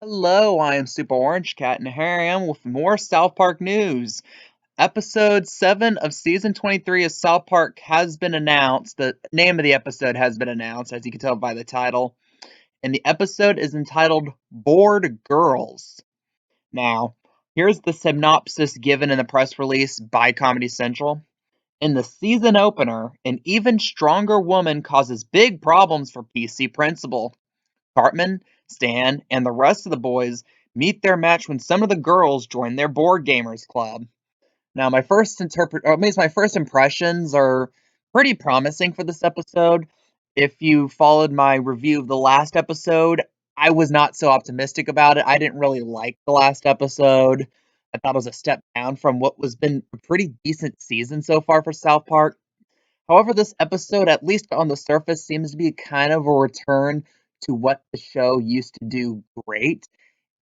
Hello, I am Super Orange Cat, and here I am with more South Park news. Episode 7 of Season 23 of South Park has been announced. The name of the episode has been announced, as you can tell by the title. And the episode is entitled Bored Girls. Now, here's the synopsis given in the press release by Comedy Central. In the season opener, an even stronger woman causes big problems for PC Principal. Cartman, Stan, and the rest of the boys meet their match when some of the girls join their board gamers club. Now, or at least my first impressions are pretty promising for this episode. If you followed my review of the last episode, I was not so optimistic about it. I didn't really like the last episode. I thought it was a step down from what was been a pretty decent season so far for South Park. However, this episode, at least on the surface, seems to be kind of a return to what the show used to do great,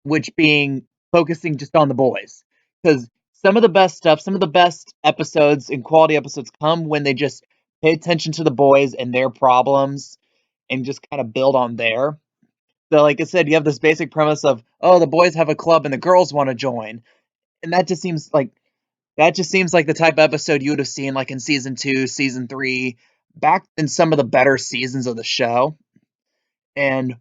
which being focusing just on the boys. Because some of the best stuff, some of the best episodes and quality episodes come when they just pay attention to the boys and their problems and just kind of build on there. So, like I said, you have this basic premise of, oh, the boys have a club and the girls want to join. And that just seems like the type of episode you would have seen like in season 2, season 3, back in some of the better seasons of the show. And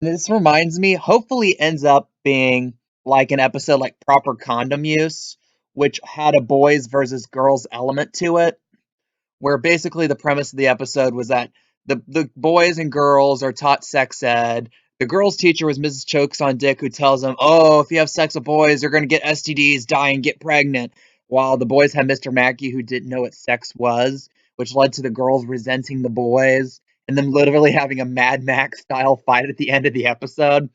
this reminds me, hopefully ends up being like an episode like Proper Condom Use, which had a boys versus girls element to it, where basically the premise of the episode was that the boys and girls are taught sex ed. The girls' teacher was Mrs. Chokes on Dick, who tells them, "Oh, if you have sex with boys, you're going to get STDs, die, and get pregnant." While the boys had Mr. Mackey, who didn't know what sex was, which led to the girls resenting the boys, and then literally having a Mad Max style fight at the end of the episode.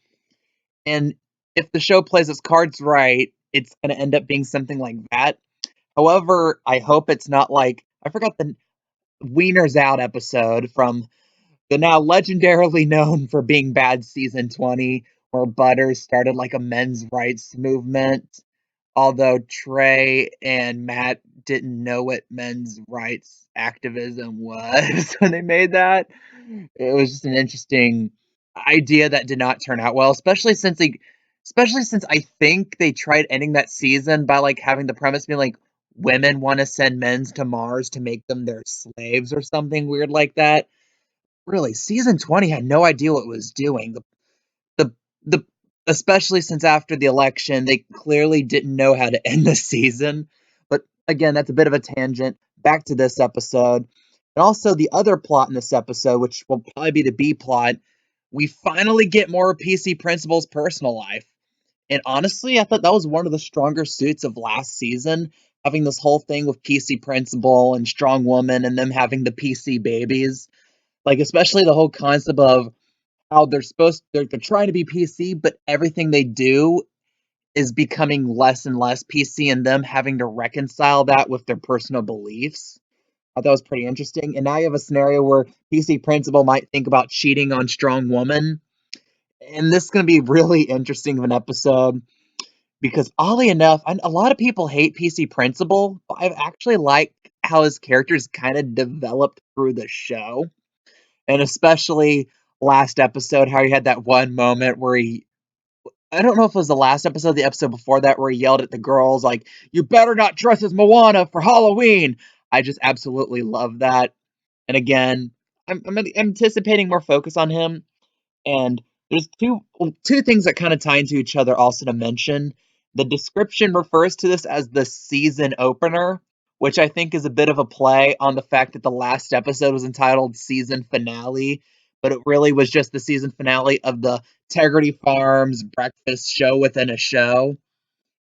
And if the show plays its cards right, it's going to end up being something like that. However, I hope it's not like I forgot the Wiener's Out episode from the now legendarily known for being bad season 20, where Butters started like a men's rights movement. Although Trey and Matt didn't know what men's rights activism was when they made that. It was just an interesting idea that did not turn out well, especially since I think they tried ending that season by like having the premise be like women want to send men's to Mars to make them their slaves or something weird like that. Really, season 20 had no idea what it was doing. The the especially since after the election, they clearly didn't know how to end the season. But again, that's a bit of a tangent. Back to this episode. And also the other plot in this episode, which will probably be the B plot, we finally get more PC Principal's personal life. And honestly, I thought that was one of the stronger suits of last season, having this whole thing with PC Principal and Strong Woman and them having the PC babies. Like especially the whole concept of how they're trying to be PC, but everything they do is becoming less and less PC, and them having to reconcile that with their personal beliefs. I thought that was pretty interesting. And now you have a scenario where PC Principal might think about cheating on Strong Woman. And this is going to be really interesting of an episode because, oddly enough, a lot of people hate PC Principal, but I've actually liked how his character's kind of developed through the show. And especially last episode, how he had that one moment where I don't know if it was the last episode, the episode before that, where he yelled at the girls, like, "You better not dress as Moana for Halloween." I just absolutely love that. And again, I'm anticipating more focus on him. And there's two things that kind of tie into each other also to mention. The description refers to this as the season opener, which I think is a bit of a play on the fact that the last episode was entitled season finale, but it really was just the season finale of the Integrity Farms breakfast show within a show.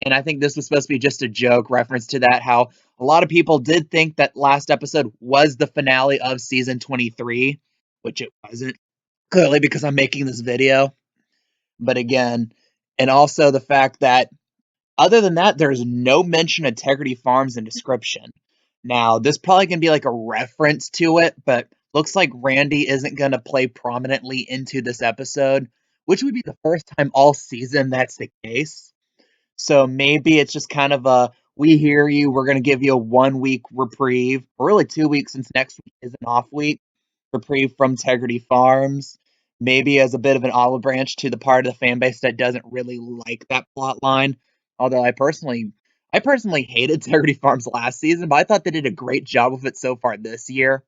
And I think this was supposed to be just a joke reference to that, how a lot of people did think that last episode was the finale of season 23, which it wasn't, clearly because I'm making this video. But again, and also the fact that other than that, there's no mention of Integrity Farms in description. Now, this probably can be like a reference to it, but looks like Randy isn't going to play prominently into this episode, which would be the first time all season that's the case. So maybe it's just kind of a we hear you, we're going to give you a 1 week reprieve, or really 2 weeks since next week is an off week, reprieve from Integrity Farms. maybe as a bit of an olive branch to the part of the fan base that doesn't really like that plot line. Although I personally hated Integrity Farms last season, but I thought they did a great job of it so far this year.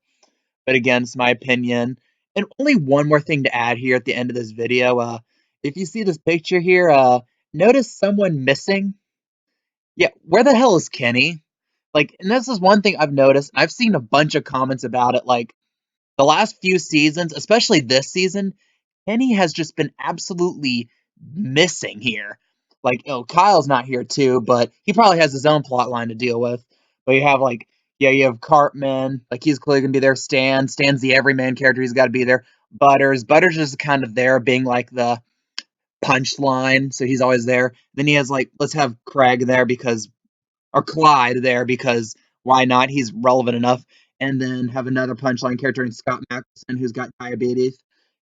But again, it's my opinion. And only one more thing to add here at the end of this video. If you see this picture here, notice someone missing. Yeah, where the hell is Kenny? Like, and this is one thing I've noticed. I've seen a bunch of comments about it. Like the last few seasons, especially this season, Kenny has just been absolutely missing here. Like, oh, Kyle's not here too, but he probably has his own plot line to deal with. But you have like, yeah, you have Cartman, like he's clearly gonna be there. Stan's the everyman character, he's got to be there. Butters is kind of there, being like the punchline, so he's always there. Then he has like, let's have Craig there because or Clyde there because why not? He's relevant enough. And then have another punchline character in Scott Maxson who's got diabetes.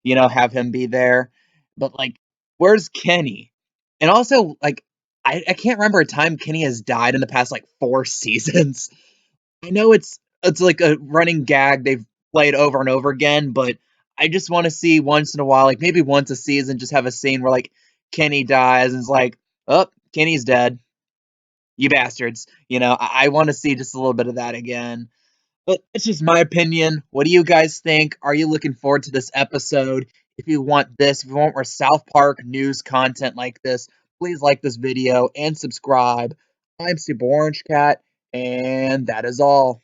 Have him be there. But like, where's Kenny? And also, like, I can't remember a time Kenny has died in the past like 4 seasons. I know it's like a running gag they've played over and over again, but I just want to see once in a while, like maybe once a season, just have a scene where like Kenny dies and it's like, oh, Kenny's dead, you bastards. I want to see just a little bit of that again. But it's just my opinion. What do you guys think? Are you looking forward to this episode? If you want more South Park news content like this, please like this video and subscribe. I'm Super Orange Cat, and that is all.